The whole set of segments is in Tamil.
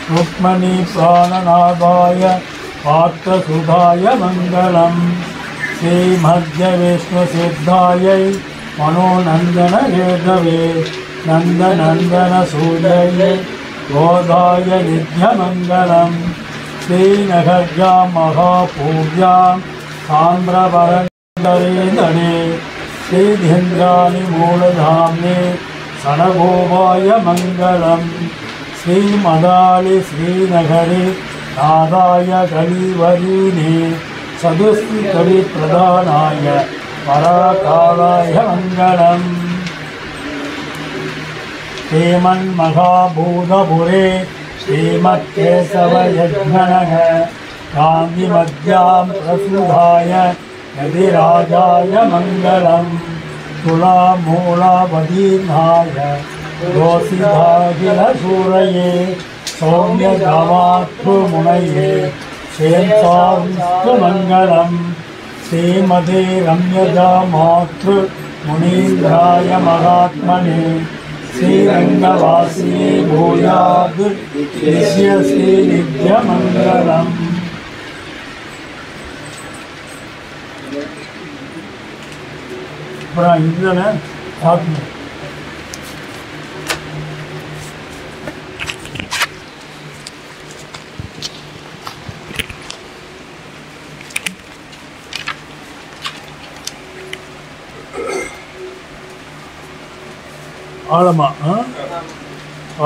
रुक्मणी प्राणनाभाय पात्रसुधाय मंगलम श्रीमद्य विष्णुसिद्धायै मनोनंदन हेतवे नंदनंदन सूर्यै गोदाय नित्यमंगलम श्रीनगर्या महापूज्यां ताम्रवरन्दरे श्रीधीन्द्राणि मूलधाम्ने सनगोपाय मंगलम श्रीमदालि श्रीनगरे नादाय कलिवरीने सदुस्ति प्रधानाय पराकालाय मंगलम श्रीमन्महाभूतपुरे श्रीमत्केशवयज्ञनः गान्धिमध्यां प्रसुधाय यदिराजाय मंगलम तुलामूलावदीर्घाय दोषिधाखिलसूरये सौम्यगामातृमुनये शेषांस्तुमङ्गलम् श्रीमते रम्यजामातृमुनीन्द्राय महात्मने श्रीरङ्गवासिने भूयाद् निश्यसे नित्यमङ्गलम्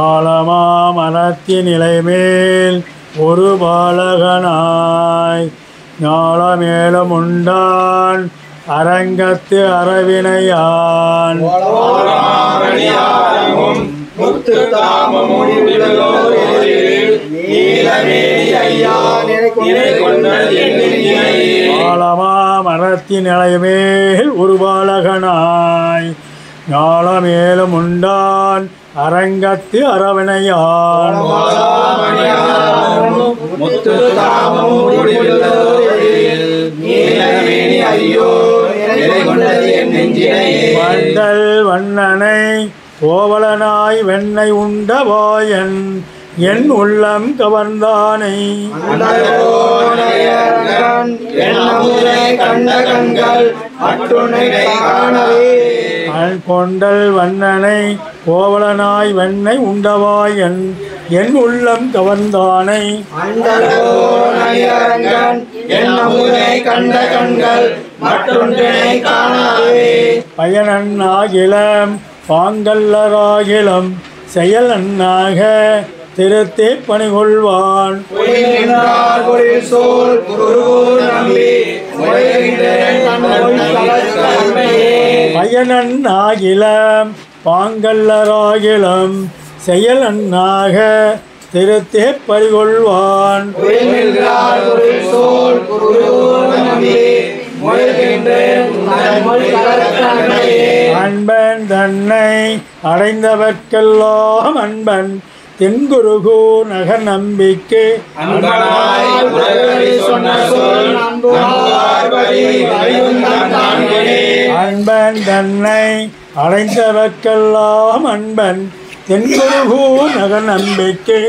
ஆலமா மரத்தின் நிலைமேல் ஒரு பாலகனாய் ஞாலமேலும் உண்டான் அரங்கத்து அரவினையான் ஆலமா மரத்தின் நிலைமேல் ஒரு பாலகனாய் ஞாலமேலும் உண்டான் அரங்கத்து அரவினையான் வண்டல் வண்ணனை கோவலனாய் வெண்ணை உண்டவாயன் என் உள்ளம் கவர்ந்தானை கொண்டல் வண்ணனை கோவலனாய் வெண்ணை உண்டவாயன் என் உள்ளம் கவர்ந்தானை பயனன்னாகிலம் பாங்கல்லராகிலம் செயலன்னாக திருத்தே பணிகொள்வான் பயனன்னாகிலம் பாங்கல்லராகிலம் செயலன்னாக திருத்தே பறிகொள்வான் அன்பன் தன்னை அடைந்தவர்க்கெல்லாம் அன்பன் தென்குருகு நகர் நம்பிக்கை அன்பன் தன்னை அடைந்தவர்க்கெல்லாம் அன்பன் தென்குருகு நகர் நம்பிக்கை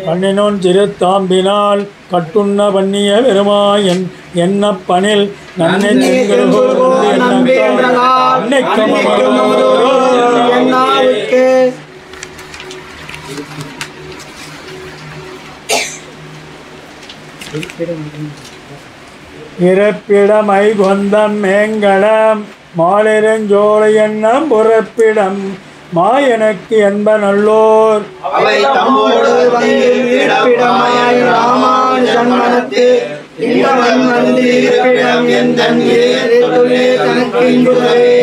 பண்ணினோன் திருத்தாம்பினால் கட்டுண்ண பண்ணிய பெருமாயன் என்ன பணில் நன்னை இறப்பிடமை கொந்தம் மேங்கடம் மாலிரஞ்சோலை எண்ணம் புறப்பிடம் மாயனுக்கு என்ப நல்லோர்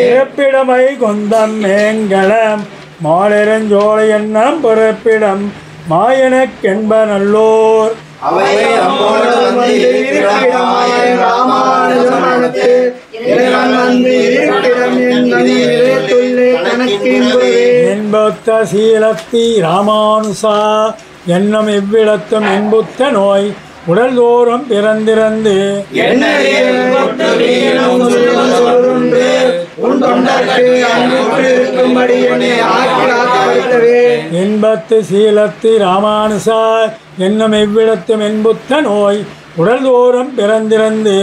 இறப்பிடமை கொந்தம் மேங்கடம் மாலிரஞ்சோலை எண்ணம் புறப்பிடம் மாயனுக்கென்ப நல்லோர் என்பத்த சீலத்தி ராமானுசா என்னும் இவ்விடத்தும் என்புத்த நோய் உடல் தோறும் பிறந்திறந்து இன்பத்து சீலத்து ராமானுசா என்னும் எவ்விடத்தும் என்புத்த நோய் உடல் தோறும் பிறந்திறந்து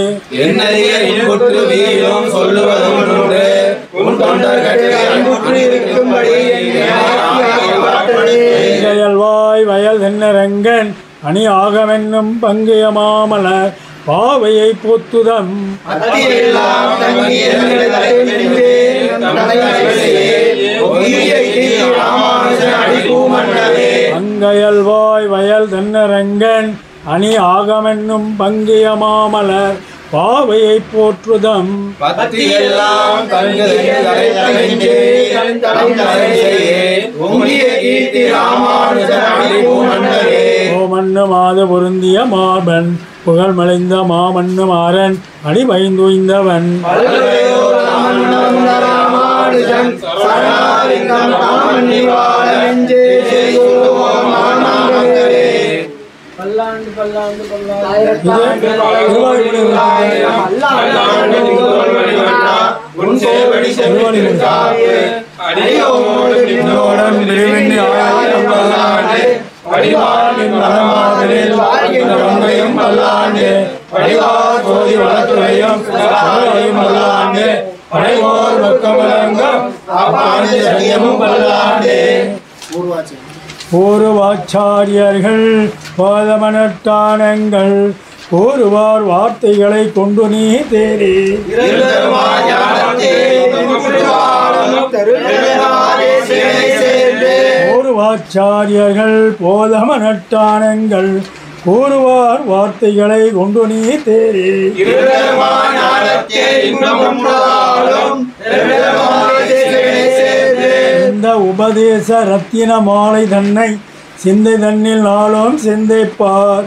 வாய் வயல் தென்னரங்கன் அணி ஆகமென்னும் பங்கைய மாமலர் பாவையை போத்துதம் அங்கையல் வாய் வயல் தென்னரங்கன் அணி ஆகமென்னும் பங்கைய மாமலர் பாவையை போற்றுதம் ஓமன்னு மாத பொருந்திய மார்பன் புகழ் மலைந்த மாமன்னு மாறன் அடி வைந்துய்ந்தவன் பூர்வாச்சாரியர்கள் பாதமனட்டானங்கள் கூறுவார் வார்த்தைகளை கொண்டு நீ தேறி பூர்வாச்சாரியர்கள் போதமனட்டானங்கள் கூறுவார் வார்த்தைகளை கொண்டு நீ தேறி இந்த உபதேச ரத்தின மாலை தன்னை சிந்தை தன்னில் நாளும் சிந்தைப்பார்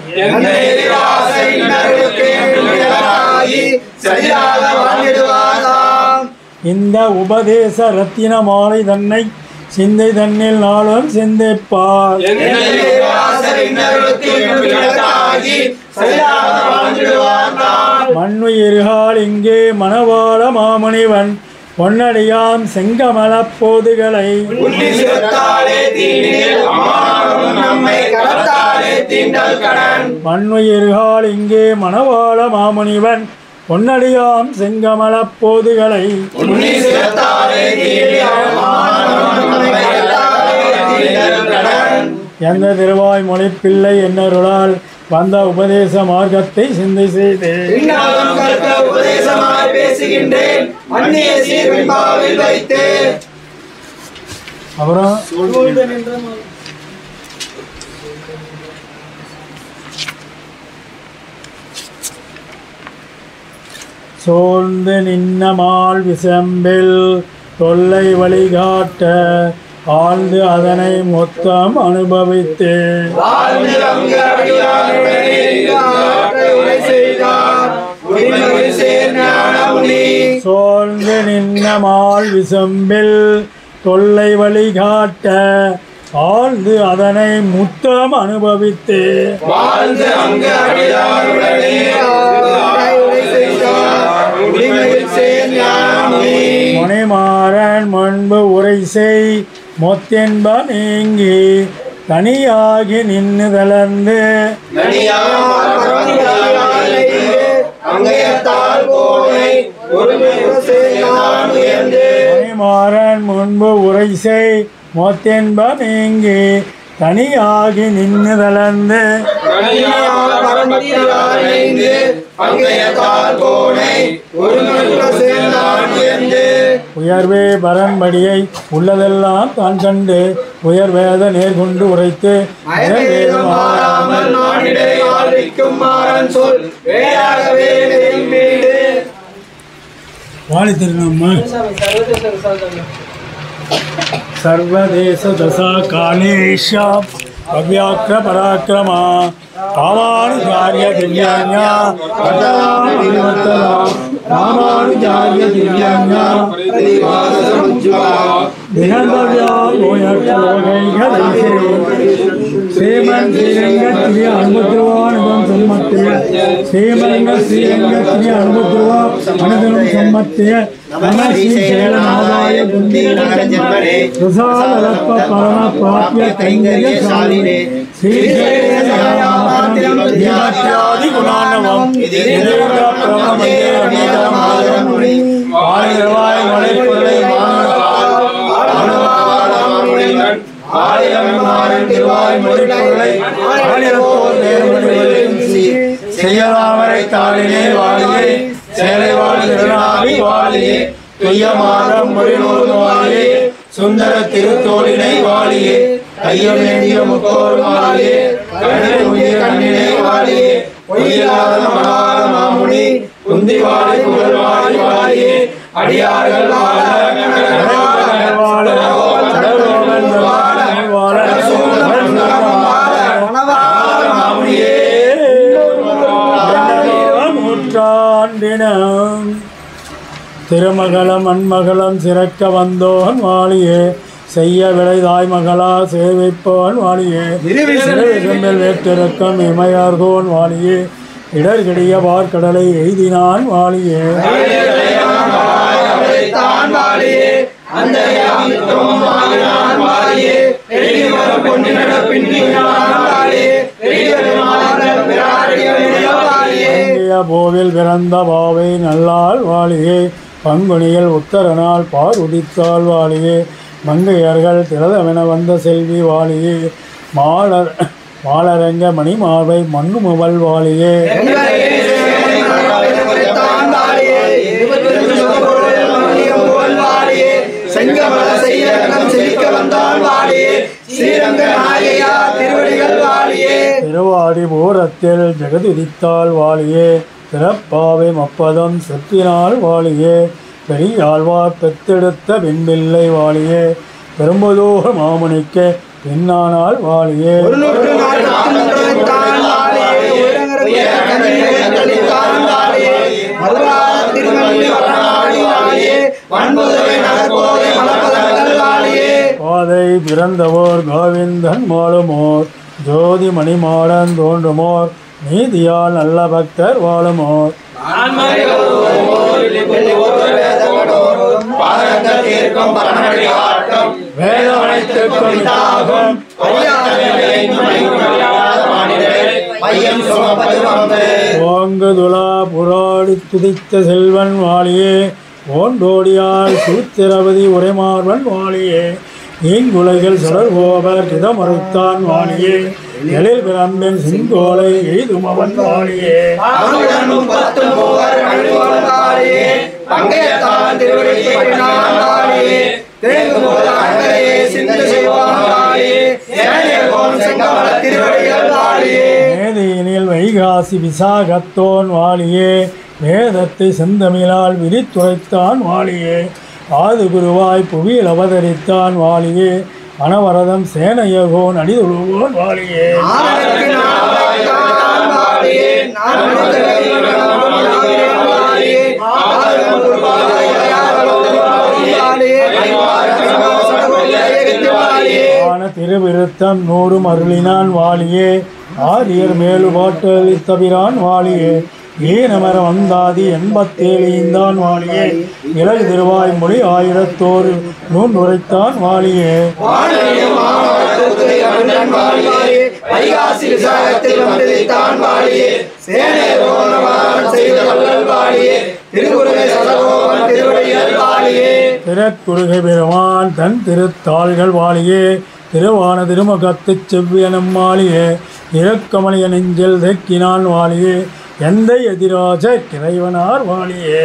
இந்த உபதேச ரத்தின மாலை தன்னை சிந்தை தன்னில் நாளும் சிந்தைப்பார் மண்ணுயிர்கள் இங்கே மணவாள மாமுனிவன் பொன்னடியாம் செங்கமல போதுகளை மண்ணுயிர்கள் இங்கே மணவாள மாமுனிவன் பொன்னடியாம் செங்கமல போதுகளை எந்த திருவாய் மொழிப்பிள்ளை என்னருளால் வந்த உபதேச மார்க்கத்தை சிந்தை செய்து அப்புறம் சோர்ந்து நின்னமால் விசம்பில் தொல்லை வழிகாட்ட ஆழ்ந்து அதனை மொத்தம் அனுபவித்து சோர்ந்து நின்னமால் விசம்பில் தொல்லை வழிகாட்ட ஆழ்ந்து அதனை முத்தம் அனுபவித்து முனைமாறன் முன்பு உரை செய் மொத்தென்ப நீங்கி தனியாகி நின்று தளர்ந்து முனைமாறன் முன்பு உரை செய் மொத்தென்ப நீங்கி தனியாகி நின்று தளர்ந்து உயர்வே பரன்படியை உள்ளதெல்லாம் தான் கண்டு உயர்வேத நேர்கொண்டு உரைத்து வாழி திருநம்ம सर्वदेश दशा कालेशा अव्याक्र पराक्रमा रामानुजार्य दिव्यान्या रामानुजार्य दिव्यान्या दिनदव्या गोयक्षलोकैकदैसे சேமன் ஸ்ரீரங்கத்திலே அனுபவத்திருவான் சம்மத்திய சேமரங்க ஸ்ரீரங்கத்திலே அனுபவத்திருவா அனுதனம் சம்மத்திய நம ஸ்ரீசேலநாதாய பிரசாதரப்ப பரம பிராப்ய கைங்கரிய சாலினே ஸ்ரீசேலநாதாதி குணானவம் ஆயிரவாய் மலைப்பொருளை செய்யலாமரை தாளினே வாழியே சேலை வாழ்நாவி வாழியே துய்யமாதம் மொழிநூல் வாழியே சுந்தர திருத்தோளினை வாழியே கையமேந்திய முக்கோர் வாழியே கண்ணினை வாழியே பொய்யில்லாத மனார மாமுனி குந்தி வாழி புகழ் வாழி வாழியே அடியார்கள் திருமகளம் அன்மகளம் சிறக்க வந்தோன் வாழியே செய்ய விளைதாய் மகளா சேவிப்போன் வாழியே செம்பில் வேற்றிறக்கம் இமையார்கோன் வாழியே இடர்கிடிய பார்க்கடலை எய்தினான் வாழியே போவில் பிறந்த பாவை நல்லாள் வாழியே பங்குனியில் உத்தரனால் பார் உதித்தாள் வாழியே மங்கையர்கள் திரதமென வந்த செல்வி வாழியே மாலரங்க மணிமாவை மண்ணுமுவல் வாழியே திருவாடி பூரத்தில் ஜெகதுதித்தாள் வாழியே திறப்பாவை மப்பதம் செப்பினால் வாழியே பெரியாழ்வார் பெத்தெடுத்த வெண்பிள்ளை வாழியே பெரும்பதோர் மாமணிக்க பின்னானால் வாழியே பாதை பிறந்தவோர் கோவிந்தன் மாளுமோர் ஜோதி மணிமாடன் தோன்றுமோர் நீதியால் நல்ல பக்தர் வாழுமோர் ஓங்குதுலா புராடி துதித்த செல்வன் வாழியே ஓண்டோடியால் சூத்திரபதி உரைமார்வன் வாழியே நீங்குலைகள் சுடர்கோபர் இதமறுத்தான் வாழியே எழில் பிரம்பின் சிங்கோலை எய்துமவன் வாழியே மேதையினில் வைகாசி விசாகத்தோன் வாழியே வேதத்தை செந்தமிழால் விரித்துரைத்தான் வாழியே ஆது குருவாய் புவியில் அவதரித்தான் வாழியே அனவரதம் சேனையகோன் அடிதுழுவோன் வாழியே திருவிருத்தம் 100 அருளினான் வாழியே ஆரியர் மேலுபாட்டளித்தபிரான் வாழியே ஏனமர வந்தாதி 87 ஈந்தான் வாழியே இலகு திருவாய் மொழி 1000 நூன்றுரைத்தான் வாழியே திறக்குறுகை பெருமான் தன் திருத்தாள்கள் வாழியே திருவான திருமுகத்து செவ்வியனும் வாழியே இறக்கமணிய நெஞ்சில் தெக்கினான் வாழியே எந்த எதிராஜ கிரைவனார் வாழியே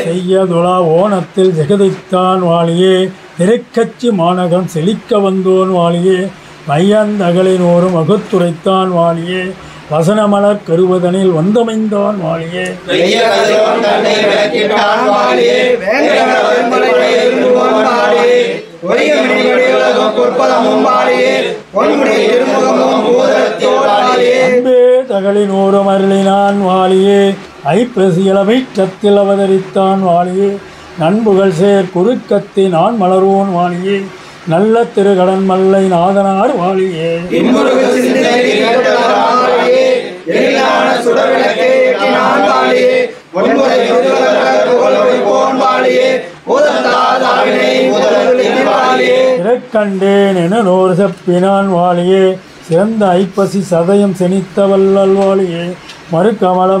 செய்யதுலா ஓணத்தில் ஜெகதித்தான் வாழியே திருக்கச்சி மாநகம் செழிக்க வந்தோன் வாழியே மையந்தகளினோரும் அகுத்துரைத்தான் வாழியே வசனமலர் கருவதனில் வந்தமைந்தான் வாழியே அகலினூறும் அருளினான் வாழியே ஐப்பசி இளமைற்றத்தில் அவதரித்தான் வாழியே நண்புகள் சேர் குறுக்கத்தி நான் மலர்வோன் வாழியே நல்ல திருகடன் மல்லை நாதனார் வாழியே இறக்கண்டேன் என நூறு செப்பினான் வாழியே சிறந்த ஐப்பசி சதயம் செனித்த வல்லல் வாழியே மறுக்கமல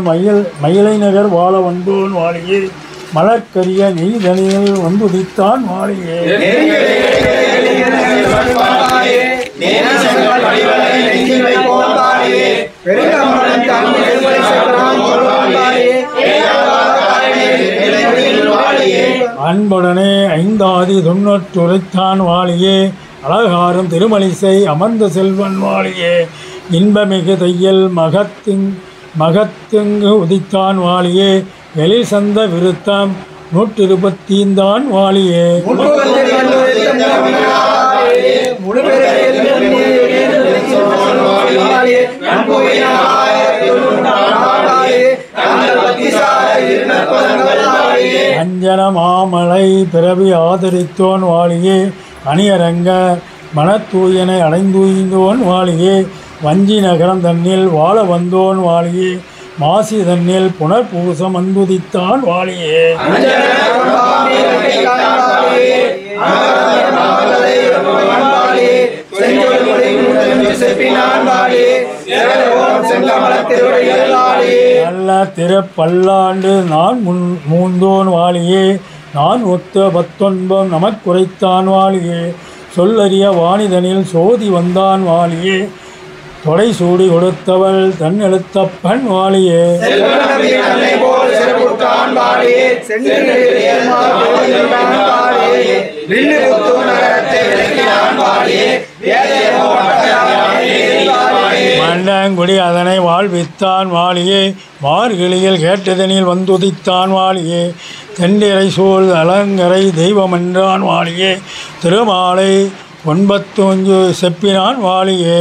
மயிலை நகர் வாழ வந்தோன் வாழியே மலர்கரிய நெய்தனில் வந்துதித்தான் வாழியே அன்புடனே ஐந்தாதி தொன்னூற்றுரைத்தான் வாழியே அழகாரும் திருமலிசை அமர்ந்த செல்வன் வாழியே இன்பமிகு தையல் மகத்துங்கு உதித்தான் வாழியே எழில் சந்த விருத்தம் 125 வாழியே அஞ்சன மாமலை பிறவி ஆதரித்தோன் வாழியே அணியரங்க மனத்தூயனை அடைந்துய்ந்தோன் வாழியே வஞ்சி நகரம் தன்னில் வாழ வந்தோன் வாழியே மாசி தன்னில் புனர்பூசம் அன்புதித்தான் வாழியே நல்ல திருப்பல்லாண்டு நான் மூந்தோன் வாழியே நான் ஒத்த 19 நமக்குரைத்தான் வாழியே சொல்லறிய வாணிதனில் சோதி வந்தான் வாழியே தொடை சூடி கொடுத்தவள் தன் எழுத்தப்பன் வாழியே மண்டங்குடி அதனை வாழ்வித்தான் வாழியே மார்கிளியில் கேட்டதனில் வந்துதித்தான் வாழியே தெண்டிரை சூழ் அலங்கரை தெய்வமென்றான் வாழியே திருமாலை 95 செப்பினான் வாழியே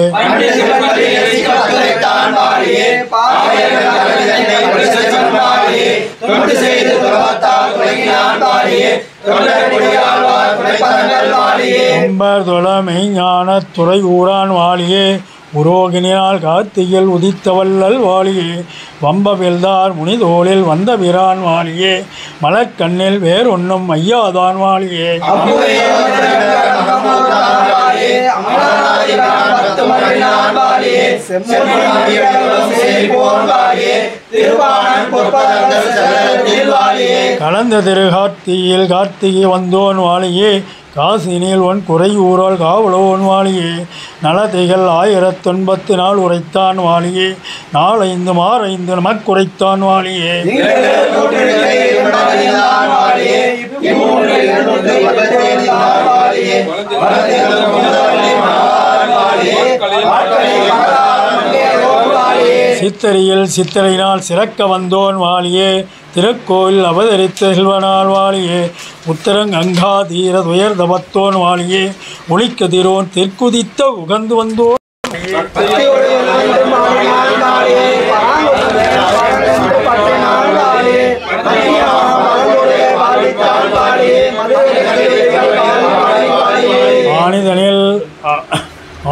மெய்ஞான துறை ஊரான் வாழியே உரோகினியால் கார்த்தியில் உதித்தவல்லல் வாழியே வம்பவில்தார் முனிதோளில் வந்த பிரான் வாழியே மலர்கண்ணில் வேறொன்னும் ஐயாதான் வாழியே கலந்த திரு கார்த்தியில் கார்த்திகை வந்தோன் வாழியே காசினில் ஒன் குறையூரால் காவலோன் வாழியே நலத்தைகள் 1094 உரைத்தான் வாழியே 4 நமக்குரைத்தான் வாழியே சித்திரையினால் சிறக்க வந்தோன் வாழியே திருக்கோயில் அவதரித்த செல்வனால் வாழியே உத்தரங்கங்கா தீர துயர் தபத்தோன் வாழியே ஒளிக்கதிரோன் தெற்குதித்த உகந்து வந்தோன்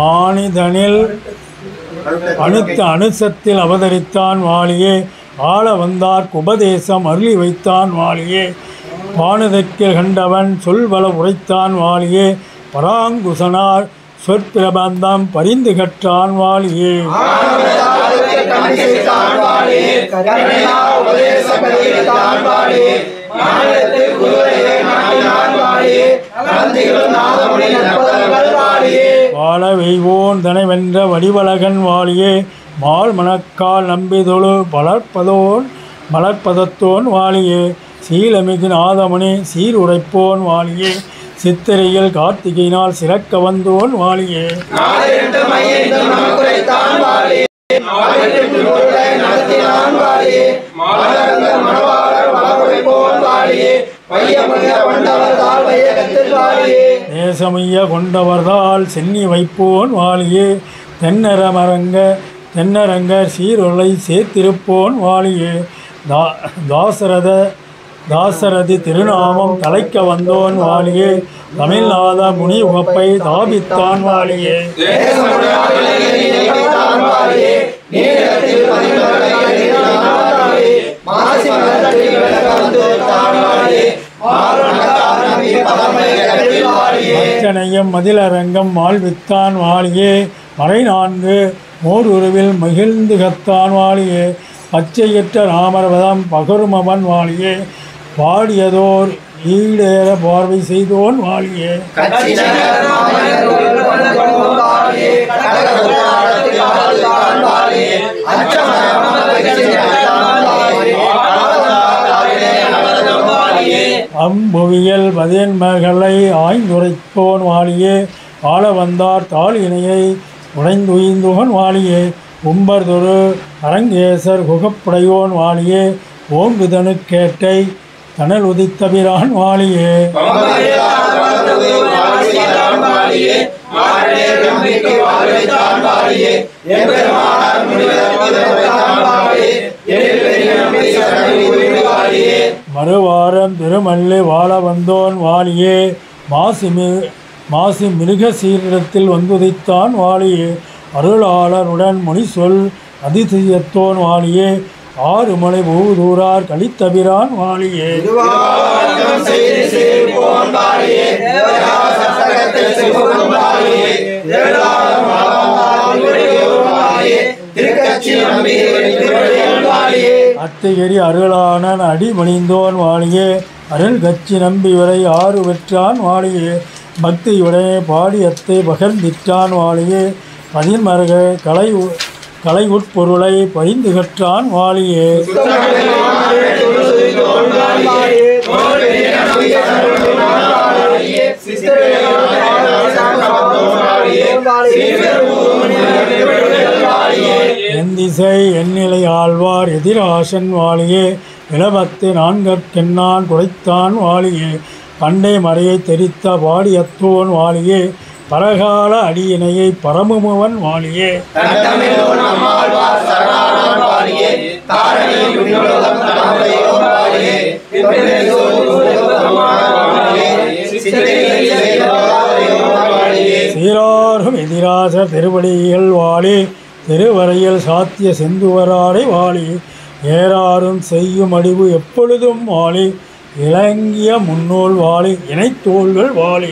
ஆணிதனில் அணுத்த அணுசத்தில் அவதரித்தான் வாழியே ஆள வந்தார் உபதேசம் அருளி வைத்தான் வாழியே வானுதற்கில் கண்டவன் சொல்வள உரைத்தான் வாழியே பராங்குசனார் சொற்பிரபந்தம் பரிந்து கற்றான் வாழியே வாழ வெய்வோன் தனை வென்ற வடிவழகன் வாழியே மால் மணக்கால் நம்பிதொழு மலர்ப்பதத்தோன் வாழியே சீலமிகு நாதமுனி சீர் உரைப்போன் வாழியே சித்திரையில் கார்த்திகையினால் சிறக்க வந்தோன் வாழியே நேசமைய கொண்டவர்தால் சென்னி வைப்போன் வாழியே தென்னரமரங்க தென்னரங்கர் சீருளை சேர்த்திருப்போன் வாழியே. தாசரதி திருநாமம் தலைக்க வந்தோன் வாழியே. தமிழ்நாத முனி உகப்பை தாபித்தான் வாழியே. அச்சனையும் மதிலரங்கம் வாழ்வித்தான் வாழியே. மறை 4 மோருருவில் மகிழ்ந்து கத்தான் வாழியே. பச்சையற்ற ராமர்வதம் பகருமவன் வாழியே. பாடியதோர் ஈடேற பார்வை செய்தோன் வாழியே. அம்புவியல் பதின்மகளை ஆய்ந்துரைப்போன் வாழியே. ஆள வந்தார் தாள் இணையை உடைந்துயிந்தோன் வாழியே. உம்பர்தொரு அரங்கேசர் குகப்புடையோன் வாழியே. ஓங்குதனு கேட்டை தனல் உதித்தபிரான் வாழியே. மறுவாரம் திருமல்லி வாழ வந்தோன் வாழியே. மாசி மிருக சீரிடத்தில் வந்துதித்தான் வாழியே. அருளாளருடன் முனிசொல் அதிசயத்தோன் வாழியே. 6 மலை பூதூரார் கலித்தபிரான் வாழியே. அத்திகிரி அருளானன் அடிமணிந்தோன் வாழியே. அருள் கட்சி நம்பி வரை 6 வெற்றான் வாழியே. பக்தியுடனே பாடி அத்தை பகர்ந்திட்டான் வாழியே. பதின்மருக கலை உட்பொருளை பரிந்து கற்றான் வாழியே. எந்திசை எண்ணிலை ஆழ்வார் எதிராசன் வாழியே. இளபத்து 4 குறைத்தான் வாழியே. பண்டை மறையை தெரித்த பாடியத்தோன் வாழியே. பரகால அடியினையை பரமுமவன் வாழியே. சீராரும் எதிராசர் திருவடிகள் வாழி. திருவரையில் சாத்திய செந்துவராடை வாழி. ஏறாரும் செய்யும் அடிவு எப்பொழுதும் வாழி. இளங்கிய முன்னோல் வாழி இணைத்தோள்கள் வாழி.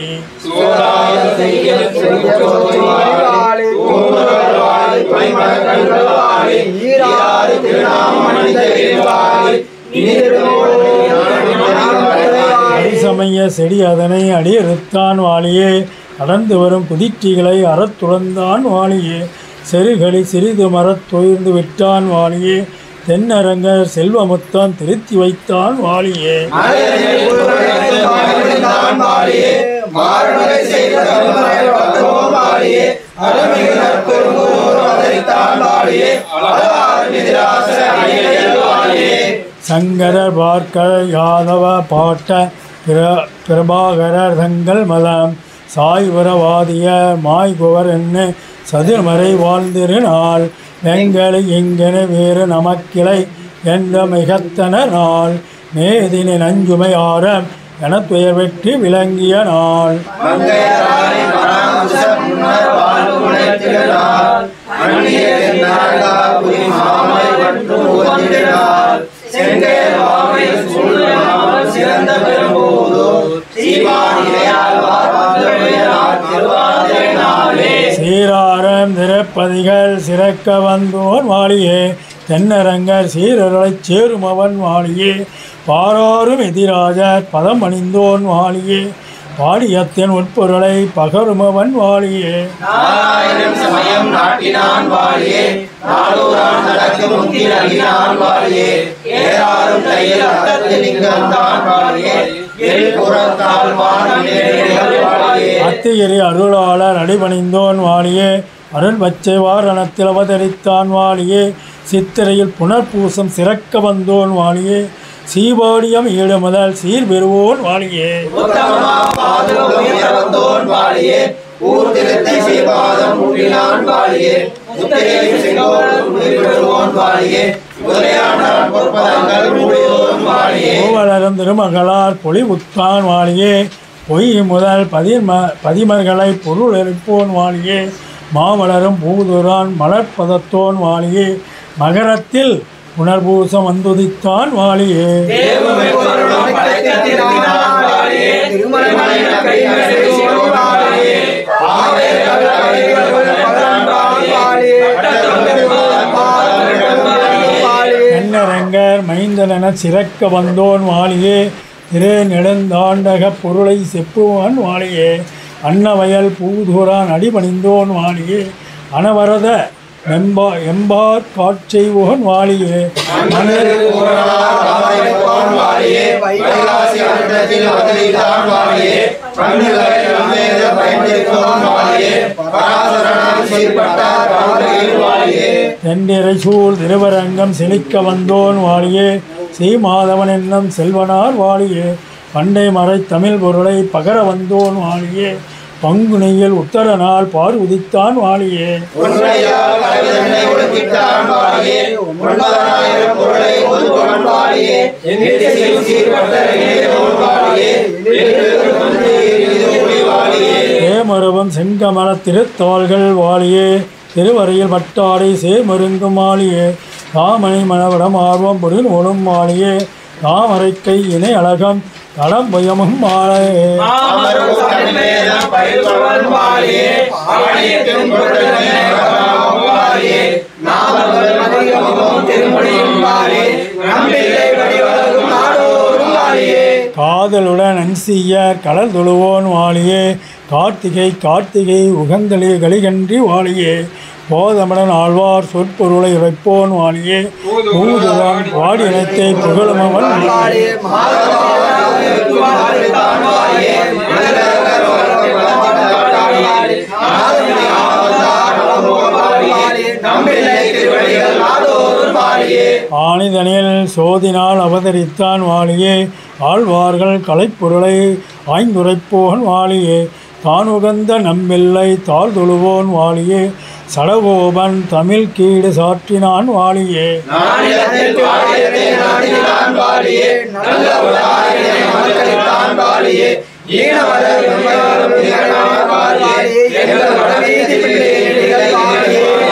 அடிசமய செடி அதனை அடியறுத்தான் வாழியே. கடந்து வரும் குதிர்ச்சிகளை அறத்துறந்தான் வாழியே. செருகளி சிறிது மரத்தொய்ந்து விட்டான் வாழியே. தென்னரங்கர் செல்வமுத்தான் திருத்தி வைத்தான் வாழியே. சங்கரர் பார்க்கர் யாதவ பாட்ட பிரபாகரர் தங்கள் மலம் சாய்வரவாதிய மாய்குவர் என்ன சதுர்மறை வாழ்ந்திருநாள். வெங்கலை எங்கென வேறு நமக்கிளை என்ற மிகத்தன நாள். மேதினை நஞ்சுமை ஆரம் என துயர் வெற்றி விளங்கிய நாள். சீராரம் திரப்பதிகள் சிறக்க வந்தோன் வாழியே. தென்னரங்கர் சீரர்களைச் சேருமவன் வாழியே. பாராரும் எதிராஜர் பதம் அணிந்தோன் வாழியே. பாடியத்தின் உட்பொருளை பகருமவன் வாழியே. அத்திகிரி அருளாளர் அடிபணிந்தோன் வாழியே. அருள் பச்சை வாரணத்தில் அவதரித்தான் வாழியே. சித்திரையில் புனர்பூசம் சிறக்க வந்தோன் வாழியே. சீபாடியம் ஈடு முதல் சீர் பெறுவோன் வாழியே. வாழியே ஊர் திருத்தி சீபாதம் ஊட்டினான் வாழியே முத்தையும் செங்கோலும் பெறுவோன் வாழியே உரையாண்டான் பொற்பதங்கள் முடிவோன் வாழியே பூவலரும் திருமகளார் பொலிவுத்தான் வாழியே பொய் முதல் பதிமர்களை பொருள் எரிப்போன் வாழியே மாமலரும் பூதுரான் மலர்பதத்தோன் வாழியே மகரத்தில் புனர்பூசம் வந்துதித்தான் வாழியே கண்ணரங்கர் மைந்தனென சிறக்க வந்தோன் வாழியே திரே நெடுந்தாண்டக பொருளை செப்புவான் வாழியே அன்னவயல் பூதுரான் அடிபணிந்தோன் வாழியே அனவரத எம்பார் காட்செய்வோன் வாழியே தென்னிறை சூழ் திருவரங்கம் செழிக்க வந்தோன் வாழியே சீமாதவன் என்னும் செல்வனார் வாழியே பண்டை மறை தமிழ் பொருளை பகர வந்தோன் வாழியே பங்குனியில் உத்தர நாள் பார் உதித்தான் வாழியே தேமருவம் செங்கமல திருத்தாள்கள் வாழியே திருவரையில் வட்டாடை சேர்மருங்கும் வாழியே தாமணி மணவடம் ஆர்வம் பொருள் ஒழும் வாழியே தாமரைக்கை இணை அழகம் தடம் புயமும் வாழையே காதலுடன் அன்சியர் கடல் தொழுவோன் வாழியே கார்த்திகை உகந்தளி கலிகன்றி வாழியே போதமடன் ஆழ்வார் சொற்பொருளை உரைப்போன் வாழியே பூதுதான் வாடி இனத்தை புகழுமவன் ஆணிதனில் சோதினால் அவதரித்தான் வாழியே ஆழ்வார்கள் கலைப்பொருளை ஆய்ந்துரைப்போன் வாழியே தானுகந்த நம்மில்லை தாழ் தொழுவோன் வாழியே சடகோபன் தமிழ் கீடு சாற்றினான் வாழியே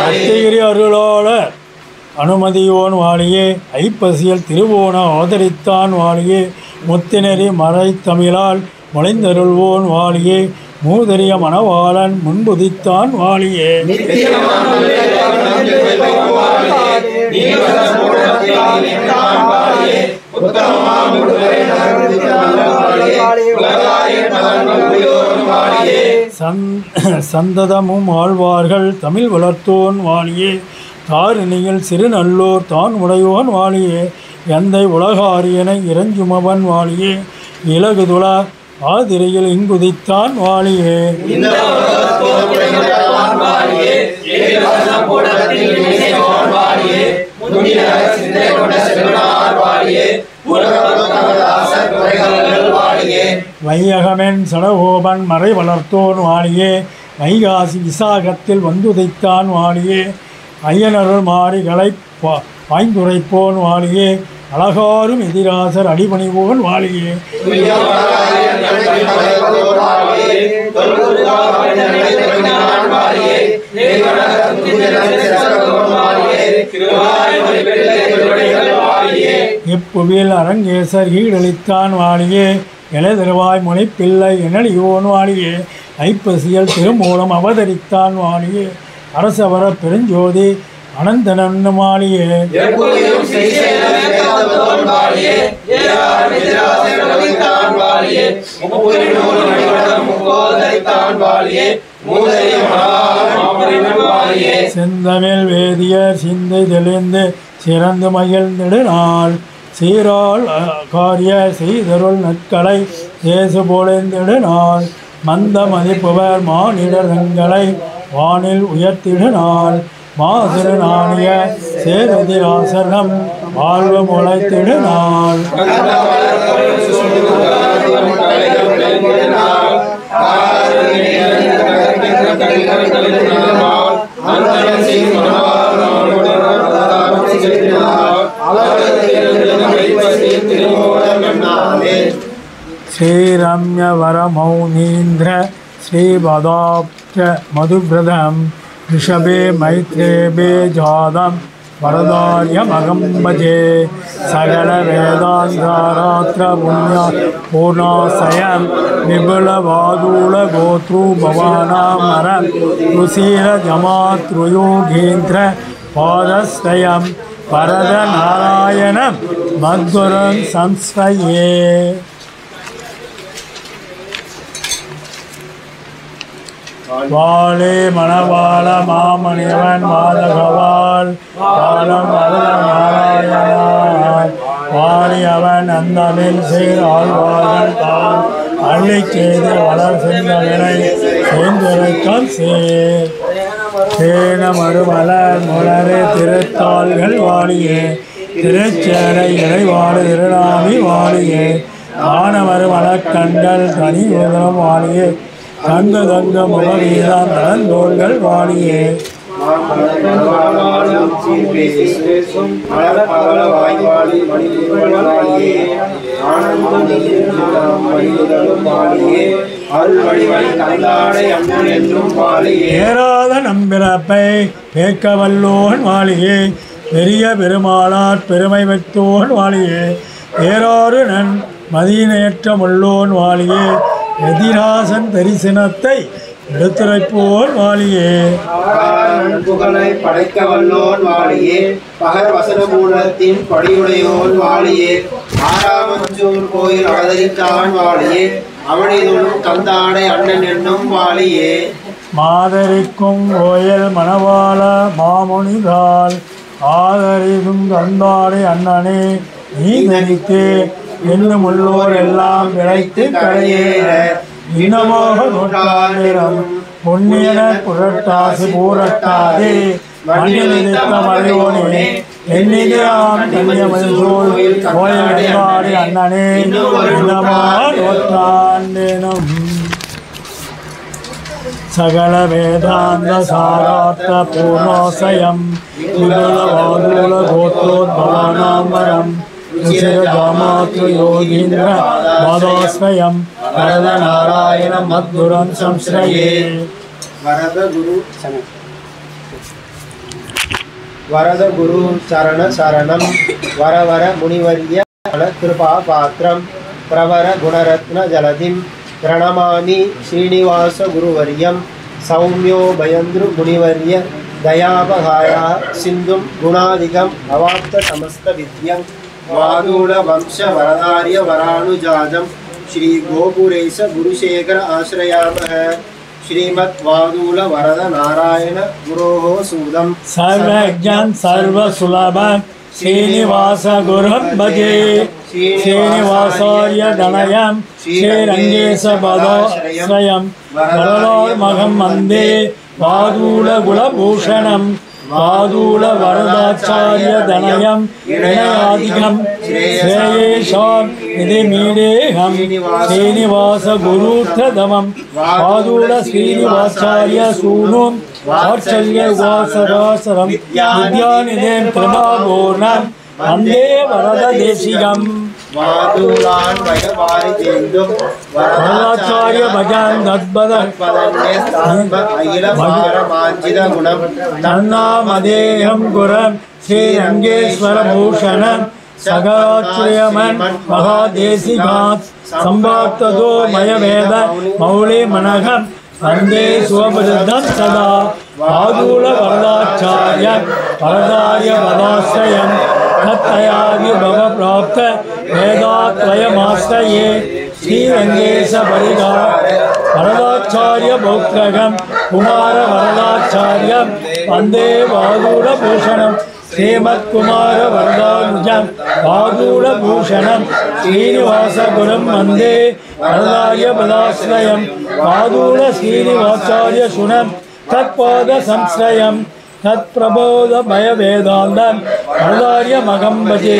அத்திகிரி அருளாளர் அனுமதியோன் வாழியே ஐப்பசியில் திருவோண ஆதரித்தான் வாழியே முத்தினரி மறை தமிழால் முளைந்தருள்வோன் வாழியே மூதறிய மணவாளன் முன்புதித்தான் வாழியே சந்ததமும் ஆழ்வார்கள் தமிழ் வளர்த்தோன் வாழியே தாரிணியில் சிறுநல்லோர் தான் உடையோன் வாழியே எந்தை உலகாரியனை இறஞ்சுமவன் வாழியே இலகுதுலா ஆதிரையில் இங்குதித்தான் வாழியே வையகமென் சடகோபன் மறை வளர்த்தோன் வாழியே வைகாசி விசாகத்தில் வந்துதைத்தான் வாழியே ஐயனருள் மாறிகளை வாய்ந்துரைப்போன் வாழியே அழகாரும் எதிராசர் அடிபணிவோன் வாழியே இப்புவியில் அரங்கேசர் ஈடளித்தான் வாழியே இளைதருவாய் முனைப்பிள்ளை எனலியோன் வாழியே ஐப்பசியல் திருமூலம் அவதரித்தான் வாழியே அரசவர பெருஞ்சோதி அனந்தனன் வாழியே செந்தமிழ் வேதியர் சிந்தை தெளிந்து சிறந்து மகிழ்ந்திடுநாள் சீரால் காரிய செய்தருள் நற்களை தேசு போலேந்திடுநாள் மந்த மதிப்புவர் மானிடர்களை வானில் உயர்த்திடுநாள் மாசிறு நாணிய சேரதிராசனம் வாழ்வு முளைத்திடுநாள் वरमौनीन्द्र श्रीपदाब्ज मधुव्रतं ऋषभे मैत्रेभे जातं वरदार्यमहं भजे सकलवेदान्तारात्र पुण्य पूर्णाशयं विपुलवादूलगोत्रूभवानामरं रुशीलजमातृयोगीन्द्र पादस्वयं वरदनारायणं मद्गुरुं संश्रये வாழே மணவாள மாமணிவன் மாதகவாள் வாழம் நாராயணாய் வாழியவன் அந்தமில் சேர் ஆழ்வார்கள் தான் அள்ளி செய்து வளர் சென்றவனை சேர்ந்துரைக்கம் சேர் சேன மறுமலர் முளரே திருத்தாள்கள் வாழியே திருச்சேனை இறைவாடு திருநாமி வாழியே ஆனமரு மலக்கண்கள் தனி உதரம் வாழியே தங்க தங்க முகவீரம் நலந்தோள்கள் வாழியே ஏறாத நம்பிறப்பை கேட்க வல்லோன் வாழியே பெரிய பெருமாளார் பெருமை வைத்தோன் வாழியே ஏறாறு நன் மதியனேற்றமுள்ளோன் வாழியே எதிராசன் தரிசனத்தை எடுத்துரைப்போர் வாழியே புகழை படைக்க வல்லோன் வாழியே பகர் வசன மூலத்தின் படியுடையோன் வாழியே ஆறாமஞ்சூர் கோயில் அவதரித்தான் வாழியே அவனிதும் கந்தாடை அண்ணன் என்னும் வாழியே மாதரிக்கும் கோயில் மணவாள மாமுனிதால் ஆதரிக்கும் கந்தாடை அண்ணனே நீ தரித்தே இன்னும் உள்ளோர் எல்லாம் விளைத்து கரையேற இன்னமாக நூற்றாண்டிரம் பொன்னியன புரட்டாசி பூரட்டாதே மண்ணில் இருக்க மறைவோனே எண்ணிதாம் கன்னியமல்சோல் கோயில் கந்தாடை அண்ணனே இன்னமாக நூற்றாண்டினம் சகல வேதாந்த சாரார்த்த பூர்ணோசயம் விபுலவாதுல கோத்ரோத்பவானாம்பரம் யோகீந்திர பாதாஸ்வயம் வரதநாராயணம் மத்குரம் சம்ஸ்ரயே வரத குரு சரண சரணம் வரவர முனிவரிய கிருபா பாத்திரம் பிரவர குணரத்ன ஜலதிம் பிரணமாமி ஸ்ரீனிவாச குருவரியம் சௌமியோ பயந்திரு முனிவரிய தயாபகாயா சிந்தும் குணாதிகம் அவாப்த சமஸ்த வித்யம் வாதூல வம்ச வரதாரிய வரானுஜாதம் ஸ்ரீ கோபுரேச குருசேகர ஆசிரயாமஹ ஸ்ரீமத் வாதூல வரத நாராயண குரோஹோ சூதம் சர்வஜ்ஞான் சர்வ சுலபம் ஸ்ரீனிவாச குரும் பஜே ஸ்ரீனிவாசாரிய தனயம் ஸ்ரீரங்கேச பதாஸ்ரயம் வரலார் மகம் வந்தே வாதூல குலபூஷணம் வாதூல வரதாச்சாரிய தனயம் இணையாதிகம் ஸ்ரேயேஷாம் இது மீடேகம் ஸ்ரீனிவாச குருத்ததமம் வாதூல ஸ்ரீனிவாசாரிய சூனும் வாத்சல்ய உபாசராசரம் வித்யாநிதேம் பிரபாபூர்ணம் வந்தே வரத தேசிகம் வாதூலான் வயவாரி தேந்தும் வரதாச்சாரிய பஜான் தத்பதம் அகில பாரமாஞ்சித குணம் தன்னாமதேகம் குரம் ஸ்ரீரங்கேஸ்வர பூஷணம் சகாத்ரியமன் மகாதேசிகாத் சம்பாப்ததோ மயவேத மௌலி மனகம் வந்தே சுவபிருத்தம் சதா வாதூல வரதாச்சாரிய வரதாரிய பதாஸ்ரயம் தத்தயாகி பவ பிராப்த வேதாத்வயமாஸ்ரயே ஸ்ரீரங்கேச பரிகா வரதாச்சாரிய பௌத்ரகம் குமார வரதாச்சாரியம் வந்தே வாதூல பூஷணம் ஸ்ரீமத் குமார வரதானுஜம் வாதூல பூஷணம் ஸ்ரீனிவாச குரும் வந்தே வரதாரிய பதாஸ்ரயம் வாதூல ஸ்ரீனிவாசாரிய சுனம் தத்பாத சம்ஸ்ரயம் தத் பிரபோத பய வேதாந்தம் வரதாரிய மகம் பஜே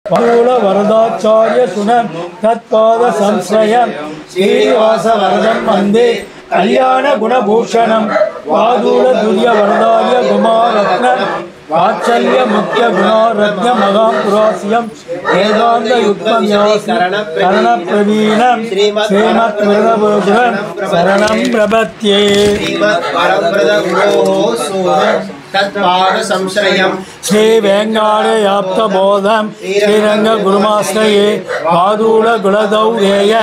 வாதூல வரதாச்சாரிய சுனம் தத்பாத சம்ஸ்ரயம் ஸ்ரீனிவாச வரதம் வந்தே கல்யாண குணபூஷணம் வாதூல துரிய வரதாரிய குமாரத்ன वात्सल्य मुख्य गुणो रत्न महापुरास्यं वेदांत युक्तं करण प्रवीणं श्रीमत् वरदभद्रं शरणं प्रपद्ये तत्पाद संश्रयम् श्री वेंगाड़याप्त बोधम श्रीरंग गुरुमाश्रये पादूल गुणदौरेय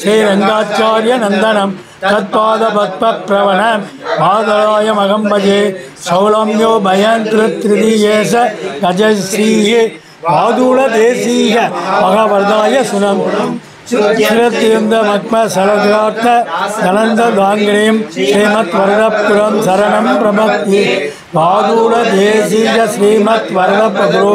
श्रीरंगाचार्य नंदनम तत्पाद पद्म प्रवणम मादराय मगं भजे सौलम्यो भयं तृतीयेश गजश्री पादूल देशीय भगवदाय सुनम श्रीरत्युंद मक्म सरग्रार्थ नलंद दांगणीं श्रीमत् वरदपुरं शरणं प्रपद्ये पादूल देशीय श्रीमत् वरदपुरो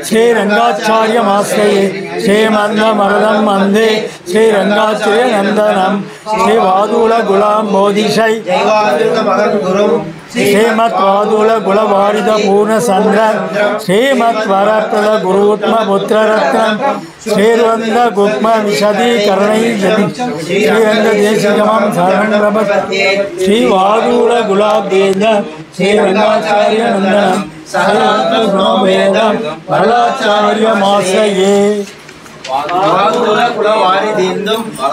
श्रीरंगाचार्यमाश्रये श्रीमन्नमरदं वन्दे श्रीरंगाचार्य नंदनम श्री पादूल गुलाम बोधिशै श्रीमत् पादूल गुलवारिद पूर्ण चंद्र श्रीमत् वरप्रद गुरुत्म पुत्र रत्न श्रीरंग गुप्म विशदीकरण श्रीरंग देशिकमं शरणं प्रपद्ये श्री पादूल गुलाबेद श्रीरंगाचार्य नंदनम वरदाचार्यमाश्रये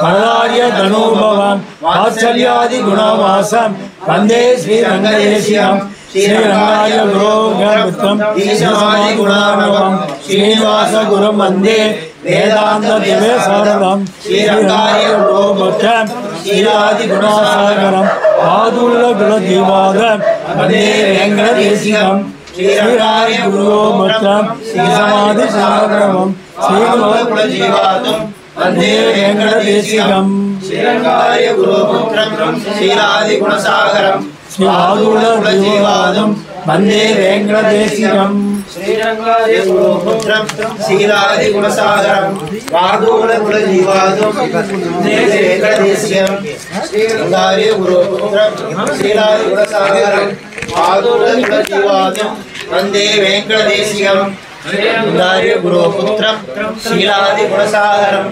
वरदार्य धनुर्भवं वात्सल्यादि गुणवासं वन्दे श्रीरंगदेशिकं श्रीरंगाय गुरोगपुत्रं श्रीसमाधिगुणार्णवं श्रीनिवास गुरुं वन्दे वेदांत दिव्य शारदं श्रीरंगाय गुरोगपुत्रं श्रीरादिगुणासागरं पादुल्ल गुणजीवादं वन्दे वेंकटदेशिकं श्रीराय गुरोगपुत्रं श्रीसमाधिशारदं श्रीगुरुकुलजीवादं वन्दे वेंकटदेशिकं श्रीरंगाय गुरुपुत्रं श्रीरादिगुणसागरं श्रीपादुलजीवादं वन्दे वेंकटदेशिकं श्रीरंगाय गुरुपुत्रं श्रीरादिगुणसागरं पादुलकुलजीवादं वन्दे वेंकटदेशिकं श्रीरंगाय गुरुपुत्रं श्रीरादिगुणसागरं पादुलकुलजीवादं वन्दे वेंकटदेशिकं श्रीरंगाय गुरुपुत्रं श्रीरादिगुणसागरं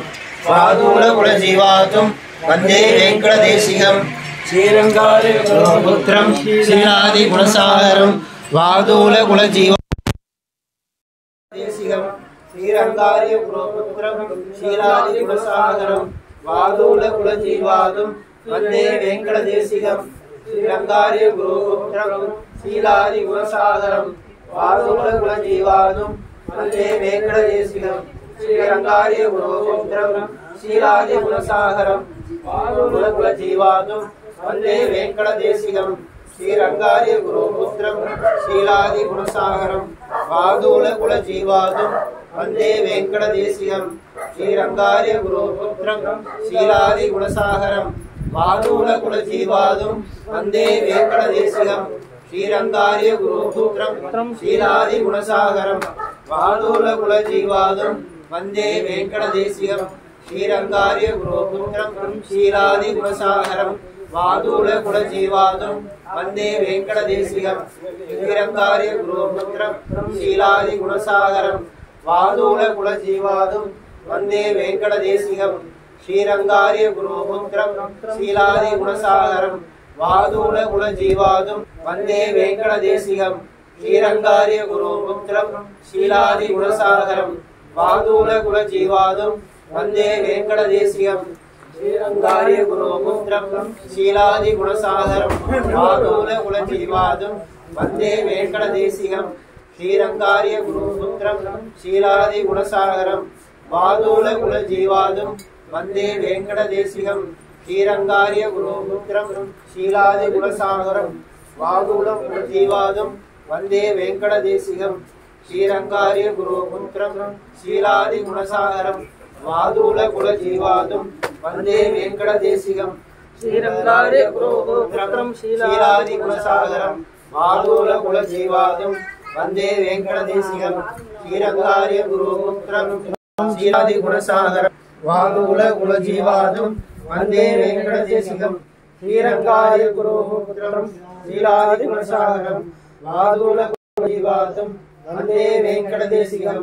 पादुलकुलजीवादं वन्दे वेंकटदेशिकं श्रीरंगाय गुरुपुत्रं श्रीरादिगुणसागरं पादुलकुलजीवादं श्रीरंगाय गुरुपुत्रं श्रीरादिगुणसागरं पादुलकुलजीवादं वन्दे वेंकटदेशिकं श्रीरंगाय गुरुपुत्रं श्रीरादिगुणसागरं पादुलकुलजीवादं वन्दे वेंकटदेशिकं श्रीरंगाय गुरुपुत्रं श्रीरादिगुणसागरं पादुलकुलजीवादं वन्दे वेंकटदेशिकं श्रीरंगाय गुरुपुत्रं श्रीरादिगुणसागरं पादुलकुलजीवादं वन्दे वेंकटदेशिकं श्रीरंगाय गुरुपुत्रं श्रीरादिगुणसागरं पादुलकुलजीवादं वन्दे वेंकटदेशिकं श्रीरंगाय गुरुपुत्रं श्रीरादिगुणसागरं पादुलकुलजीवादं वन्दे वेंकटदेशिकं श्रीरंगाय गुरुपुत्रं श्रीरादिगुणसागरं पादुलकुलजीवादं वन्दे वेंकटदेशिकं श्रीरंगाय गुरुपुत्रं श्रीरादिगुणसागरं पादुलकुलजीवादं वन्दे वेंकटदेशिकं श्रीरंगाय गुरुपुत्रं श्रीरादिगुणसागरं पादुलकुलजीवादं वन्दे वेंकटदेशिकं श्रीरंगाय गुरुपुत्रं श्रीरादिगुणसागरं पादुलकुलजीवादं वन्दे वेंकटदेशिकं श्रीरंगाय गुरुपुत्रं श्रीरादिगुणसागरं पादुलकुलजीवादं वन्दे वेंकटदेशिकं श्रीरंगाय गुरुपुत्रं श्रीरादिगुणसागरं पादुलकुलजीवादं वन्दे वेंकटदेशिकं श्रीरंगाय गुरुपुत्रं श्रीरादिगुणसागरं पादुलकुलजीवादं वन्दे वेंकटदेशिकं श्रीरंगाय गुरुपुत्रं श्रीरादिगुणसागरं पादुलकुलजीवादं वन्दे वेंकटदेशिकं श्रीरंगाय गुरुपुत्रं श्रीरादिगुणसागरं पादुलकुलजीवादं वन्दे वेंकटदेशिकं श्रीरंगाय गुरुपुत्रं श्रीरादिगुणसागरं पादुलकुलजीवादं वन्दे वेंकटदेशिकं श्रीरंगाय गुरुपुत्रं श्रीरादिगुणसागरं पादुलकुलजीवादं वन्दे वेंकटदेशिकं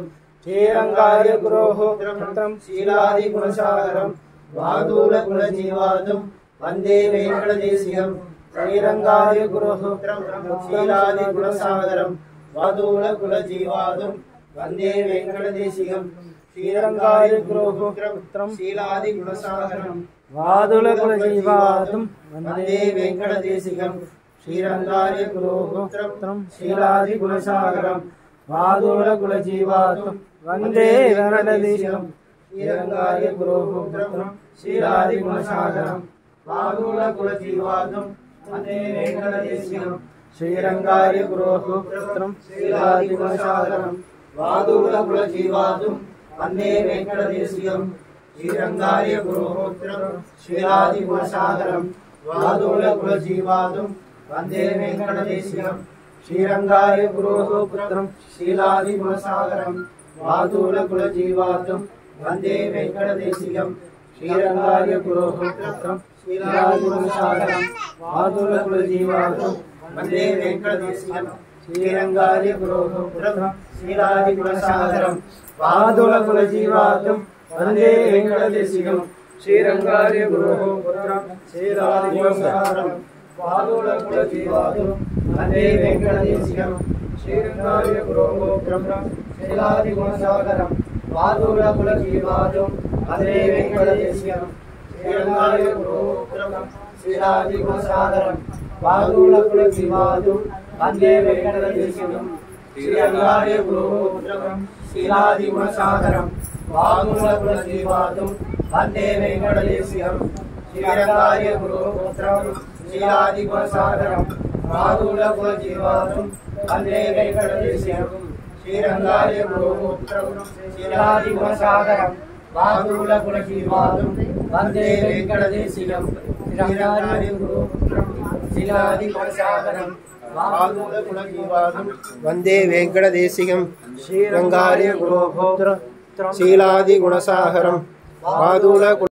श्रीरंगाय गुरुपुत्रं श्रीरादिगुणसागरं पादुलकुलजीवादं वन्दे वेंकटदेशिकं श्रीरंगार्य गुरुपुत्रं शीलादिगुणसागरं वादूलकुलजीवादुं वन्दे वेङ्कटदेशिकं श्रीरंगार्य गुरुपुत्रं शीलादिगुणसागरं वादूलकुलजीवादुं वन्दे वेङ्कटदेशिकं श्रीरंगार्य गुरुपुत्रं शीलादिगुणसागरं वादूलकुलजीवादुं वन्दे वेङ्कटदेशिकं श्रीरंगार्य गुरुपुत्रं शीलादिगुणसागरं वादूलकुलजीवादुं वन्दे वेङ्कटदेशिकं श्रीरंगार्य गुरुपुत्रं शीलादिगुणसागरं वादूलकुलजीवादुं वन्दे वेङ्कटदेशिकं श्रीरंगार्य गुरुपुत्रं शीलादिगुणसागरं वादूलकुलजीवादुं वन्दे वेङ्कटदेशिकं श्रीरंगार्य गुरुपुत्रं शीलादिगुणसागरं वादूलकुलजीवादुं वन्दे वेङ्कटदेशिकं श्रीरंगार्य गुरुपुत्रं शीलादिगुणसागरं वादूलकुलजीवादुं वन्दे वेङ्कटदेशिकं श्रीरंगार्य गुरुपुत्रं शीलादिगुणसागरं वादूलकुलजीवादुं वन्दे वेङ्कटदेशिकं श्रीरंगार्य गुरुपुत्रं शीलादिगुणसागरं वादूलकुलजीवादुं वन्दे वेङ्कटदेशिकं श्रीरंगार्य गुरुपुत्रं शीलादिगुणसागरं वादूलकुलजीवादुं वन्दे वेङ्कटदेशिकं श्रीरंगार्य गुरुपुत्रं शीलादिगुणसागरं वादूलकुलजीवादुं वन्दे वेङ्कटदेशिकं श्रीरंगार्य गुरुपुत्रं शीलादिगुणसागरं वादूलकुलजीवादुं वन्दे वेङ्कटदेशिकं श्रीरंगार्य गुरुपुत्रं शीलादिगुणसागरं वादूलकुलजीवादुं वन्दे वेङ्कटदेशिकं श्रीरंगार्य गुरुपुत्रं शीलादिगुणसागरं वादूलकुलजीवादुं वन्दे वेङ्कटदेशिकं श्रीरंगार्य गुरुपुत्रं शीलादिगुणसागरं वादूलकुलजीवादुं वन्दे वेङ्कटदेशिकं श्रीरंगार्य गुरुपुत्रं शीलादिगुणसागरं वादूलकुल